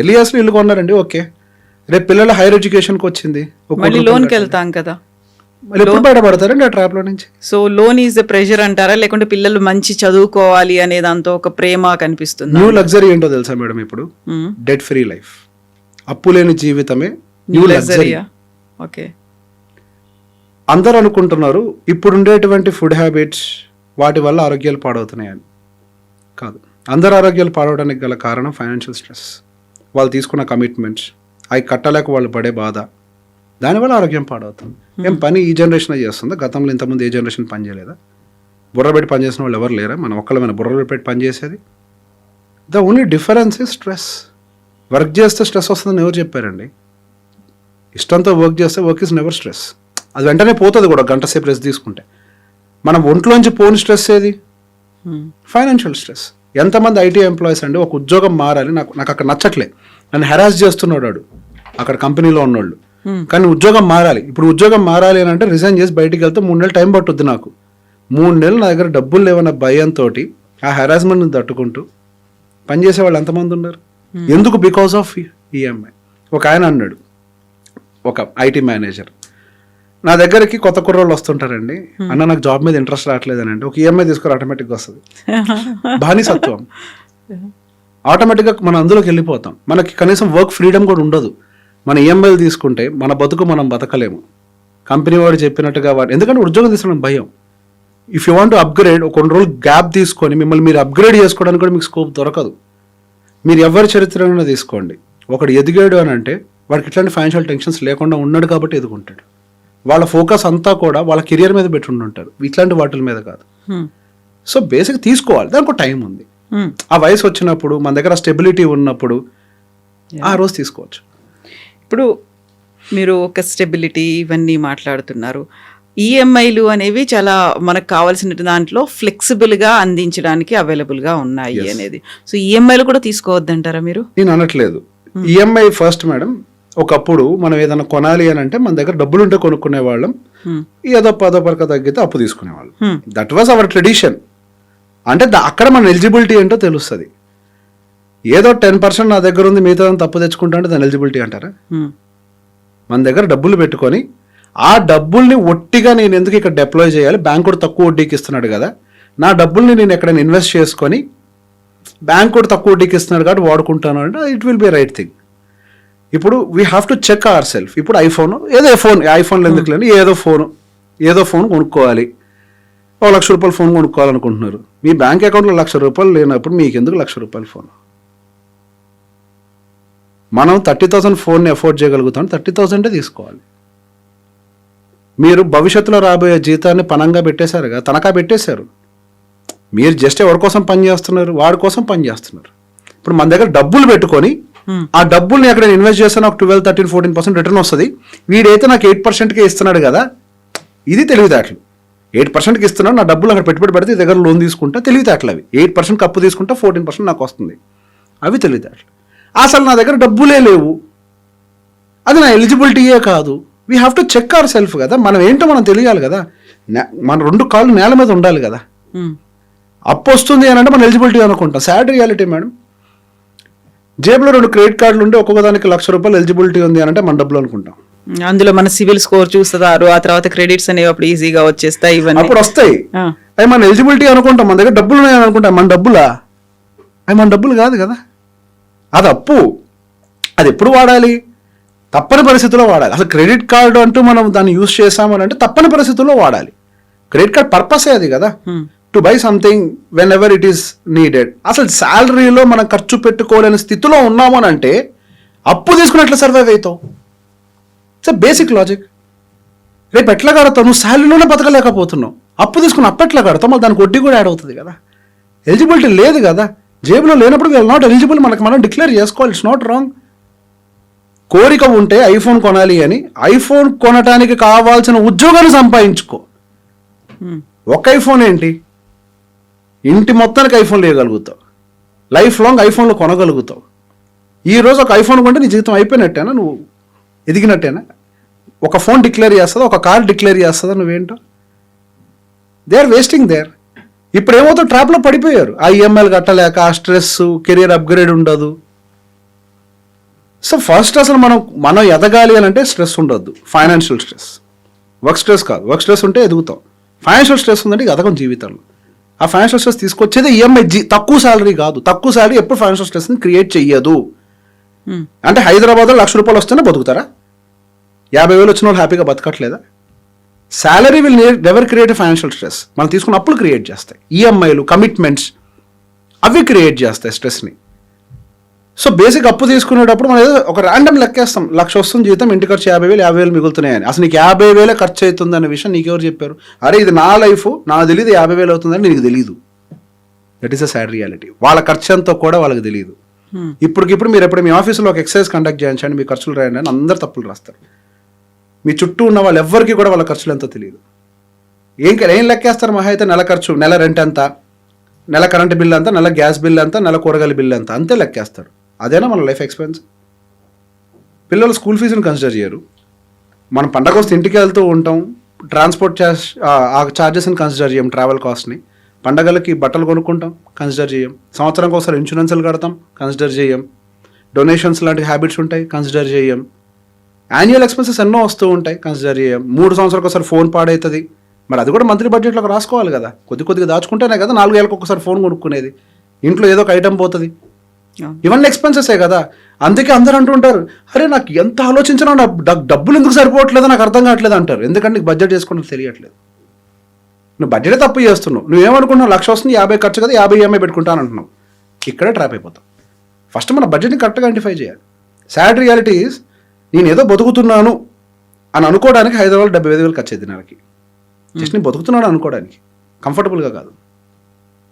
ఎలియాస్లో ఇల్లు కొన్నారండి, ఓకే. రేపు పిల్లల హైయర్ ఎడ్యుకేషన్కి వచ్చింది, మళ్ళీ లోన్కి వెళ్తాం కదా, మళ్ళీ ఎప్పుడు బయటపడతారండి ఆ ట్రాప్లో నుంచి? So loan is the pressure అంటారా, లేకుంటే పిల్లలు మంచి చదువుకోవాలి అనే దాంతో ఒక ప్రేమ కనిపిస్తుంది? న్యూ లగ్జరీ ఏంటో తెలుసా మేడం? ఇప్పుడు డెట్ ఫ్రీ లైఫ్, అప్పు లేని జీవితమే న్యూ లగ్జరీ. ఓకే. అందరూ అనుకుంటున్నారు ఇప్పుడు ఉండేటువంటి ఫుడ్ హ్యాబిట్స్ వాటి వల్ల ఆరోగ్యాలు పాడవుతున్నాయని. కాదు, అందరు ఆరోగ్యాలు పాడవడానికి గల కారణం ఫైనాన్షియల్ స్ట్రెస్, వాళ్ళు తీసుకున్న కమిట్మెంట్స్, అవి కట్టలేక వాళ్ళు పడే బాధ, దానివల్ల ఆరోగ్యం పాడవుతుంది. ఏం పని ఈ జనరేషన్ చేస్తుందా? గతంలో ఇంతకుముందు ఏ జనరేషన్ పని చేయలేదా? బుర్ర పెట్టి పని చేసిన వాళ్ళు ఎవరు లేరా? మనం ఒక్కళ్ళమైన బుర్ర పెట్టి పని చేసేది. The only difference is stress. Work చేస్తే స్ట్రెస్ వస్తుందని ఎవరు చెప్పారండి? ఇష్టంతో వర్క్ చేస్తే వర్క్ ఇస్ నెవర్ స్ట్రెస్. అది వెంటనే పోతుంది కూడా, గంట సేపు రెస్ట్ తీసుకుంటే. మనం ఒంట్లోంచి పోని స్ట్రెస్ ఏది? Financial stress. ఎంతమంది ఐటీ ఎంప్లాయీస్ అండి ఒక ఉద్యోగం మారాలి, నాకు అక్కడ నచ్చట్లే, నన్ను హెరాస్ చేస్తున్నాడు వాడు అక్కడ కంపెనీలో ఉన్నోళ్ళు, కానీ ఉద్యోగం మారాలి. ఇప్పుడు ఉద్యోగం మారాలి అని అంటే రిజైన్ చేసి బయటికి వెళ్తే 3 నెలలు టైం పట్టుద్ది. నాకు 3 నెలలు నా దగ్గర డబ్బులు లేవన్న భయంతో ఆ హెరాస్మెంట్ని తట్టుకుంటూ పనిచేసే వాళ్ళు ఎంతమంది ఉన్నారు? ఎందుకు? Because of EMI. ఒక ఆయన అన్నాడు, ఒక ఐటీ మేనేజర్ నా దగ్గరికి కొత్త కుర్రోళ్ళు వస్తుంటారండి, అన్న నాకు జాబ్ మీద ఇంట్రెస్ట్ రావట్లేదు అని అంటే, ఒక ఈఎంఐ తీసుకుని ఆటోమేటిక్గా వస్తుంది. బానిసత్వం. ఆటోమేటిక్గా మనం అందులోకి వెళ్ళిపోతాం. మనకి కనీసం వర్క్ ఫ్రీడమ్ కూడా ఉండదు. మన ఈఎంఐలు తీసుకుంటే మన బతుకు మనం బతకలేము. కంపెనీ వాడు చెప్పినట్టుగా ఎందుకంటే ఉద్యోగం తీసుకోవడం భయం. If you want to upgrade, ఒక 2 రోజులు గ్యాప్ తీసుకొని మిమ్మల్ని మీరు అప్గ్రేడ్ చేసుకోవడానికి కూడా మీకు స్కోప్ దొరకదు. మీరు ఎవరి చరిత్రను తీసుకోండి, ఒకడు ఎదిగాడు అని అంటే వాడికి ఇట్లాంటి ఫైనాన్షియల్ టెన్షన్స్ లేకుండా ఉన్నాడు కాబట్టి ఎదుగుంటాడు. వాళ్ళ ఫోకస్ అంతా కూడా వాళ్ళ కెరియర్ మీద పెట్టి ఉంటారు, ఇట్లాంటి వాటి మీద కాదు. సో బేసిక్ తీసుకోవాలి, దానికి ఒక టైం ఉంది. ఆ వయసు వచ్చినప్పుడు మన దగ్గర స్టెబిలిటీ ఉన్నప్పుడు ఆ రోజు తీసుకోవచ్చు. ఇప్పుడు మీరు ఒక స్టెబిలిటీ ఇవన్నీ మాట్లాడుతున్నారు. ఈఎంఐలు అనేవి చాలా మనకు కావాల్సిన దాంట్లో ఫ్లెక్సిబుల్గా అందించడానికి అవైలబుల్గా ఉన్నాయి అనేది. సో ఈఎంఐలు కూడా తీసుకోవద్దంటారా మీరు? నేను అనట్లేదు. EMI first madam. ఒకప్పుడు మనం ఏదైనా కొనాలి అని అంటే మన దగ్గర డబ్బులు ఉంటే కొనుక్కునే వాళ్ళం, ఏదో 10% తగ్గితే అప్పు తీసుకునేవాళ్ళం. That was our tradition. అంటే అక్కడ మన ఎలిజిబిలిటీ ఏంటో తెలుస్తుంది. ఏదో 10% నా దగ్గర ఉంది, మిగతా తప్పు తెచ్చుకుంటా అంటే దాని ఎలిజిబిలిటీ అంటారా? మన దగ్గర డబ్బులు పెట్టుకొని ఆ డబ్బుల్ని ఒట్టిగా నేను ఎందుకు ఇక్కడ డిప్లాయ్ చేయాలి, బ్యాంక్ కూడా తక్కువ వడ్డీకి ఇస్తున్నాడు కదా, నా డబ్బుల్ని నేను ఎక్కడైనా ఇన్వెస్ట్ చేసుకొని బ్యాంక్ కూడా తక్కువ వడ్డీకి ఇస్తున్నాడు కాబట్టి వాడుకుంటాను అంటే it will be right thing. ఇప్పుడు we have to check our self. ఇప్పుడు ఐఫోన్లో ఎందుకు లేని ఏదో ఫోన్ కొనుక్కోవాలి, ₹1,00,000 ఫోన్ కొనుక్కోవాలనుకుంటున్నారు. మీ బ్యాంక్ అకౌంట్లో ₹1,00,000 లేనప్పుడు మీకు ఎందుకు ₹1,00,000 ఫోన్? మనం 30,000 ఫోన్ని అఫోర్డ్ చేయగలుగుతాం, 30,000 తీసుకోవాలి. మీరు భవిష్యత్తులో రాబోయే జీతాన్ని పనంగా పెట్టేశారు కదా, తనఖా పెట్టేశారు. మీరు జస్ట్ ఎవరి కోసం పని చేస్తున్నారు? వాడి కోసం పని చేస్తున్నారు. ఇప్పుడు మన దగ్గర డబ్బులు పెట్టుకొని ఆ డబ్బుల్ని ఎక్కడ ఇన్వెస్ట్ చేస్తాను, ఒక 12, 13, 14% రిటర్న్ వస్తుంది. వీడైతే నాకు 8%కే ఇస్తున్నాడు కదా, ఇది తెలివితేటలు. 8%కి ఇస్తున్నాడు, నా డబ్బులు అక్కడ పెట్టుబడి పెడితే దగ్గర లోన్ తీసుకుంటా, తెలివితేటలు అవి. 8% అప్పు తీసుకుంటా, 14% నాకు వస్తుంది, అవి తెలివితేటలు. అసలు నా దగ్గర డబ్బులే లేవు, అది నా ఎలిజిబిలిటీయే కాదు. We have to check our self కదా. మనం ఏంటో మనం తెలియాలి కదా. మన 2 కాళ్ళు నేల మీద ఉండాలి కదా. అప్పు వస్తుంది అని అంటే మన ఎలిజిబిలిటీ అనుకుంటాం. Sad reality madam. జేబులో 2 క్రెడిట్ కార్డులు ఉంటే ఒక్కొక్కదానికి ₹1,00,000 ఎలిజిబిలిటీ ఉంది అని అంటే మన డబ్బులు అనుకుంటాం. అందులో మన సివిల్ స్కోర్ చూస్తారు, ఆ తర్వాత క్రెడిట్స్ అనేవి అప్పుడు ఈజీగా వచ్చేస్తాయి, ఇవన్నీ అప్పుడు వస్తాయి. అవి మన ఎలిజిబిలిటీ అనుకుంటాం, మన దగ్గర డబ్బులు ఉన్నాయని అనుకుంటాం. మన డబ్బులా? అవి మన డబ్బులు కాదు కదా, అది అప్పు. అది ఎప్పుడు వాడాలి? తప్పని పరిస్థితుల్లో వాడాలి. అసలు క్రెడిట్ కార్డు అంటూ మనం దాన్ని యూజ్ చేసామని అంటే తప్పని పరిస్థితుల్లో వాడాలి. క్రెడిట్ కార్డ్ పర్పసే అది కదా, to buy something when ever it is needed. అసలు శాలరీలో మనం ఖర్చు పెట్టుకోలేని స్థితిలో ఉన్నాము అని అంటే అప్పు తీసుకున్నట్లు సర్వైవ్ అవుతావు. It's basic logic. రేపు ఎట్లా కడతావు? నువ్వు శాలరీలోనే బతకలేకపోతున్నావు, అప్పు తీసుకుని అప్పు ఎట్లా కడతావు? మళ్ళీ దానికి వడ్డీ కూడా యాడ్ అవుతుంది కదా. ఎలిజిబిలిటీ లేదు కదా, జేబులో లేనప్పుడు వీఆర్ నాట్ ఎలిజిబుల్. మనకు మనం డిక్లేర్ చేసుకోవాలి. It's not wrong. కోరిక ఉంటే ఐఫోన్ కొనాలి అని, ఐఫోన్ కొనటానికి కావాల్సిన ఉద్యోగాన్ని సంపాదించుకో. ఒక ఐఫోన్ ఏంటి, ఇంటి మొత్తానికి ఐఫోన్ లేగలుగుతావు, లైఫ్ లాంగ్ ఐఫోన్లో కొనగలుగుతావు. ఈరోజు ఒక ఐఫోన్ కొంటే నీ జీవితం అయిపోయినట్టేనా, నువ్వు ఎదిగినట్టేనా? ఒక ఫోన్ డిక్లేర్ చేస్తుందా, ఒక కార్ డిక్లేర్ చేస్తుందా నువ్వేంటో? They are wasting there. ఇప్పుడు ఏమవుతుందో ట్రాప్లో పడిపోయారు. ఆ ఈఎంఐలు కట్టలేక, ఆ స్ట్రెస్, కెరియర్ అప్గ్రేడ్ ఉండదు. సో ఫస్ట్ అసలు మనం ఎదగాలి అని అంటే స్ట్రెస్ ఉండొద్దు. ఫైనాన్షియల్ స్ట్రెస్, వర్క్ స్ట్రెస్ కాదు. వర్క్ స్ట్రెస్ ఉంటే ఎదుగుతాం. ఫైనాన్షియల్ స్ట్రెస్ ఉందంటే ఎదగం జీవితంలో. ఆ ఫైనాన్షియల్ స్ట్రెస్ తీసుకొచ్చేది ఈఎంఐ. తక్కువ శాలరీ కాదు. తక్కువ శాలరీ ఎప్పుడు ఫైనాన్షియల్ స్ట్రెస్ని క్రియేట్ చెయ్యదు. అంటే హైదరాబాద్లో ₹1,00,000 వస్తేనే బతుకుతారా? 50,000 వచ్చిన వాళ్ళు హ్యాపీగా బతకట్లేదా? Salary will never create financial stress. మనం తీసుకున్న అప్పులు క్రియేట్ చేస్తాయి. ఈఎంఐలు, కమిట్మెంట్స్ అవి క్రియేట్ చేస్తాయి స్ట్రెస్ని. సో బేసిక్ అప్పు తీసుకునేటప్పుడు మనం ఏదో ఒక ర్యాండమ్ లెక్కేస్తాం. 1,00,000 వస్తుంది జీతం, ఇంటి ఖర్చు 50,000, 50,000 మిగులుతున్నాయని. అసలు నీకు 50,000 ఖర్చు అవుతుంది అనే విషయం నీకు ఎవరు చెప్పారు? అరే ఇది నా లైఫ్, నాకు తెలియదు 50,000 అవుతుందని నీకు తెలియదు. That is a sad reality. వాళ్ళ ఖర్చు ఎంతో కూడా వాళ్ళకి తెలియదు. ఇప్పటికిప్పుడు మీరు ఎప్పుడు మీ ఆఫీసులో ఒక ఎక్సర్సైజ్ కండక్ట్ చేయించండి, మీ ఖర్చులు రాయండి అని అందరు తప్పులు రాస్తారు. మీ చుట్టూ ఉన్న వాళ్ళు ఎవ్వరికి కూడా వాళ్ళ ఖర్చులు ఎంతో తెలియదు. ఏం లెక్కేస్తారు? మహా అయితే నెల ఖర్చు, నెల రెంట్ ఎంత, నెల కరెంట్ బిల్ ఎంత, నెల గ్యాస్ బిల్ ఎంత, నెల కూరగాయల బిల్ ఎంత, అంతే లెక్కేస్తారు. అదేనా మన లైఫ్ ఎక్స్పెన్స్? పిల్లలు స్కూల్ ఫీజుని కన్సిడర్ చేయరు. మనం పండగ వస్తే ఇంటికి వెళ్తూ ఉంటాం, ట్రాన్స్పోర్ట్ ఛార్జెస్ని కన్సిడర్ చేయం, ట్రావెల్ కాస్ట్ని. పండగలకి బట్టలు కొనుక్కుంటాం, కన్సిడర్ చేయం. సంవత్సరంకి ఒకసారి ఇన్సూరెన్స్లు కడతాం, కన్సిడర్ చేయం. డొనేషన్స్ లాంటి హ్యాబిట్స్ ఉంటాయి, కన్సిడర్ చేయం. యాన్యువల్ ఎక్స్పెన్సెస్ ఎన్నో వస్తూ ఉంటాయి, కన్సిడర్ చేయం. 3 సంవత్సరాలకు ఒకసారి ఫోన్ పాడవుతుంది, మరి అది కూడా మంత్లీ బడ్జెట్లోకి రాసుకోవాలి కదా. కొద్దిగా దాచుకుంటేనే కదా 4 ఏళ్ళకి ఒకసారి ఫోన్ కొనుక్కునేది. ఇంట్లో ఏదో ఒక ఐటమ్ పోతుంది, ఇవన్నీ ఎక్స్పెన్సెసే కదా. అందుకే అందరూ అంటుంటారు, అరే నాకు ఎంత ఆలోచించినా డబ్బులు ఎందుకు సరిపోవట్లేదో నాకు అర్థం కావట్లేదు అంటారు. ఎందుకంటే నీకు బడ్జెట్ చేసుకోవడం తెలియట్లేదు. నువ్వు బడ్జెట్ తప్పు చేస్తున్నావు. నువ్వేమనుకుంటున్నావు? 1,00,000 వస్తుంది, 50 ఖర్చు కదా, 50 ఈఎంఐ పెట్టుకుంటాను అంటున్నావు. ఇక్కడే ట్రాప్ అయిపోతావు. ఫస్ట్ మన బడ్జెట్ని కరెక్ట్గా ఐడెంటిఫై చేయాలి. సాడ్ రియాలిటీ ఈజ్, నేను ఏదో బతుకుతున్నాను అని అనుకోవడానికి హైదరాబాద్ 75,000 ఖర్చు అయింది నెలకి. జస్ట్ నేను బతుకుతున్నాను అనుకోవడానికి, కంఫర్టబుల్గా కాదు.